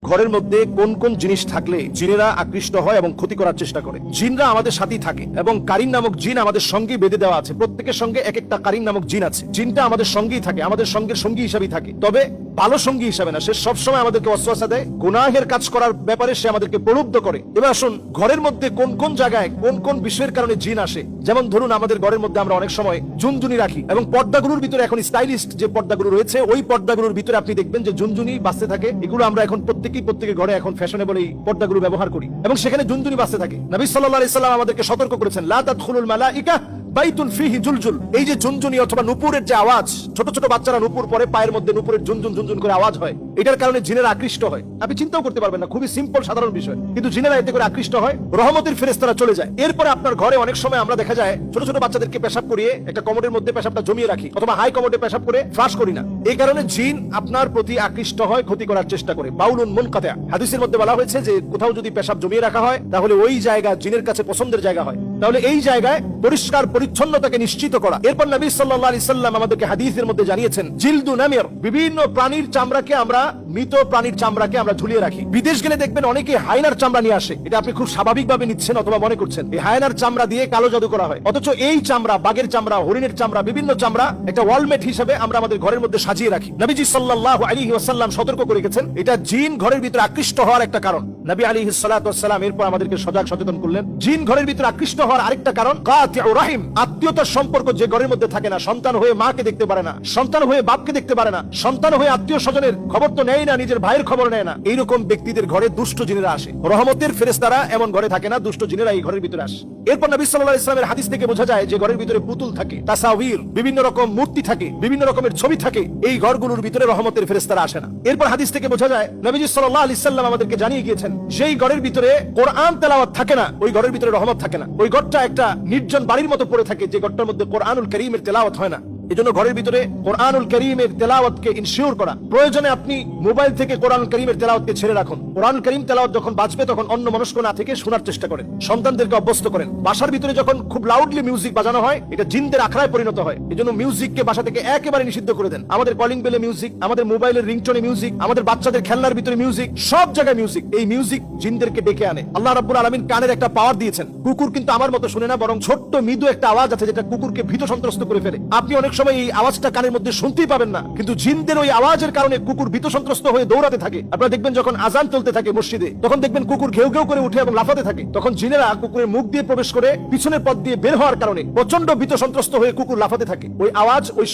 ঘরের মধ্যে কোন কোন জিনিস থাকলে জিনেরা আকৃষ্ট হয় এবং ক্ষতি করার চেষ্টা করে। জিনরা আমাদের সাথেই থাকে এবং কারিন নামক জিন আমাদের সঙ্গে বেঁধে দেওয়া আছে। প্রত্যেকের সঙ্গে এক একটা কারিন নামক জিন আছে। জিনটা আমাদের সঙ্গেই থাকে, আমাদের সঙ্গের সঙ্গী হিসাবেই থাকে, তবে ভালো সঙ্গী হিসাবে না। সে সবসময় আমাদেরকে ওয়াসওয়াসা দেয়, গুনাহের কাজ করার ব্যাপারে সে আমাদেরকে প্রলুব্ধ করে। এবার আসুন, ঘরের মধ্যে কোন কোন জায়গায় কোন কোন বিষয়ের কারণে জিন আসে। যেমন ধরুন, আমাদের ঘরের মধ্যে আমরা অনেক সময় ঝুনঝুনি রাখি এবং পর্দাগুলোর ভিতরে এখন স্টাইলিস্ট যে পর্দাগুলো রয়েছে, ওই পর্দাগুলোর ভিতরে আপনি দেখবেন যে ঝুনঝুনি বাজতে থাকে। এগুলো আমরা এখন প্রত্যেকের ঘরে এখন ফ্যাশনেবল এই পর্দাগুলো ব্যবহার করি এবং সেখানে ঝুনঝুনি বাজতে থাকে। নবী সাল্লাল্লাহু আলাইহি সাল্লাম আমাদেরকে সতর্ক করেছেন, লা তাদখুলুল মালাইকা বাইতুন ফিহি জুলজুল। এই যে ঝুনঝুনি অথবা নুপুরের যে আওয়াজ, ছোট ছোট বাচ্চারা নুপুর পরে পায়ের মধ্যে নুপুরের ঝুনঝুন ঝুনঝুন করে আওয়াজ হয়, এটার কারণে জিনেরা আকৃষ্ট হয়। আপনি চিন্তাও করতে পারবেন না, খুবই সিম্পল সাধারণ বিষয়, কিন্তু জিনেরা এতে করে আকৃষ্ট হয়, রহমতের ফেরেশতারা চলে যায়। এরপরে আপনার ঘরে অনেক সময় আমরা দেখা যায় ছোট ছোট বাচ্চাদেরকে পেশাব করিয়ে একটা কমোডের মধ্যে পেশাবটা জমিয়ে রাখি অথবা হাই কমোডে পেশাব করে ফ্লাশ করি না। এই কারণে জিন আপনার প্রতি আকৃষ্ট হয়, ক্ষতি করার চেষ্টা করে। বাউলুন মুনকাতা, হাদিসের মধ্যে বলা হয়েছে যে কোথাও যদি পেশাব জমিয়ে রাখা হয় তাহলে ওই জায়গা জিনের কাছে পছন্দের জায়গা হয়। তাহলে এই জায়গায় পরিষ্কার পরিচ্ছন্নতাকে নিশ্চিত করা। এরপর নবী সাল্লাল্লাহু আলাইহি সাল্লাম আমাদেরকে হাদিসের মধ্যে জানিয়েছেন, জিলদু নামির, বিভিন্ন প্রাণীর চামড়াকে আমরা, মৃত প্রাণীর চামড়াকে আমরা ঝুলিয়ে রাখি। বিদেশ গেলে দেখবেন অনেকে হায়নার চামড়া নিয়ে আসে। এটা আপনি খুব স্বাভাবিকভাবে নিচ্ছেন অথবা মনে করছেন এই হায়নার চামড়া দিয়ে কালো জাদু করা হয়, অথচ এই চামড়া, বাঘের চামড়া, হরিণের চামড়া, বিভিন্ন চামড়া একটা ওয়ালমেট হিসেবে আমরা আমাদের ঘরের মধ্যে সাজিয়ে রাখি। নবীজি সাল্লাল্লাহু আলাইহি ওয়াসাল্লাম সতর্ক করে গেছেন, এটা জিন ঘরের ভিতরে আকৃষ্ট হওয়ার একটা কারণ। নবী আলাইহিস সালাতু ওয়াস সালাম এরপর আমাদেরকে সজাগ সচেতন করলেন, জিন ঘরের ভিতরে আকৃষ্ট হওয়ার আরেকটা কারণ কাতিউর রাহিম, আত্মীয়তার সম্পর্ক যে ঘরের মধ্যে থাকে না। সন্তান হয়ে মাকে দেখতে পারে না, সন্তান হয়ে বাপকে দেখতে পারে না, সন্তান হয়ে আত্মীয় স্বজনের খবর তো নেয় না, নিজের ভাইয়ের খবর নেয় না। এইরকম ব্যক্তিদের ঘরে দুষ্ট জিনেরা আসে। রহমতের ফেরেশতারা এমন ঘরে থাকে না, দুষ্ট জিনেরা এই ঘরের ভিতরে আসে। এরপর নবী সাল্লাল্লাহু আলাইহি ওয়াসাল্লামের হাদিস থেকে বোঝা যায় যে ঘরের ভিতরে পুতুল থাকে, তাসাউর, বিভিন্ন রকম মূর্তি থাকে, বিভিন্ন রকমের ছবি থাকে। এই ঘরগুলোর ভিতরে রহমতের ফেরেশতারা আসে না। এরপর হাদিস থেকে বোঝা যায় নবীজি সাল্লাল্লাহু আলাইহি ওয়াসাল্লাম আমাদেরকে জানিয়ে গিয়েছেন, যেই ঘরের ভিতরে কোরআন তেলাওয়াত থাকে না, ওই ঘরের ভিতরে রহমত থাকে না। ওই ঘরটা একটা নির্জন বাড়ির মতো পড়ে থাকে, যে ঘরটার মধ্যে কোরআনুল কারীমের তেলাওয়াত হয় না। এজন্য ঘরের ভিতরে কোরআনুল কারীমের তেলাওয়াতকে ইনশিওর করা। প্রয়োজনে আপনি মোবাইল থেকে কোরআনুল কারীমের তেলাওয়াতকে ছেড়ে রাখুন। কোরআনুল কারীম তেলাওয়াত যখন বাজবে তখন অন্য মনস্ক না থেকে শোনার চেষ্টা করেন। সন্তানদেরকে অভ্যস্ত করেন। বাসার ভিতরে যখন খুব লাউডলি মিউজিক বাজানো হয়, এটা জিনদের আখড়ায় পরিণত হয়। এজন্য মিউজিককে বাসা থেকে একেবারে নিষিদ্ধ করে দেন। আমাদের কলিং বেলে মিউজিক, আমাদের মোবাইলের রিংটোনে মিউজিক, আমাদের বাচ্চাদের খেলনার ভিতরে মিউজিক, সব জায়গায় মিউজিক। এই মিউজিক জিনদেরকে ডেকে আনে। আল্লাহ রাব্বুল আলামিন কানের একটা পাওয়ার দিয়েছেন। কুকুর কিন্তু আমার মতো শুনে না, বরং ছোট্ট মৃদু একটা আওয়াজ আছে যেটা কুকুরকে ভীত সন্ত্রস্ত করে ফেলে। আপনি অনেক সময় এই আওয়াজটা কানের মধ্যে শুনতেই পাবেন না, কিন্তু জিনদের ওই আওয়াজের কারণে কুকুর ভীত সন্ত্রস্ত হয়ে দৌড়াতে থাকে। আপনারা দেখবেন যখন আজান চলতে থাকে মসজিদে, তখন দেখবেন কুকুর ঘেউ ঘেউ করে উঠে এবং লাফাতে থাকে। তখন জিনেরা কুকুরের মুখ দিয়ে প্রবেশ করে পিছনের পথ দিয়ে বের হওয়ার কারণে প্রচন্ড ভীত সন্ত্রস্ত হয়ে কুকুর লাফাতে থাকে। ওই আওয়াজ ওই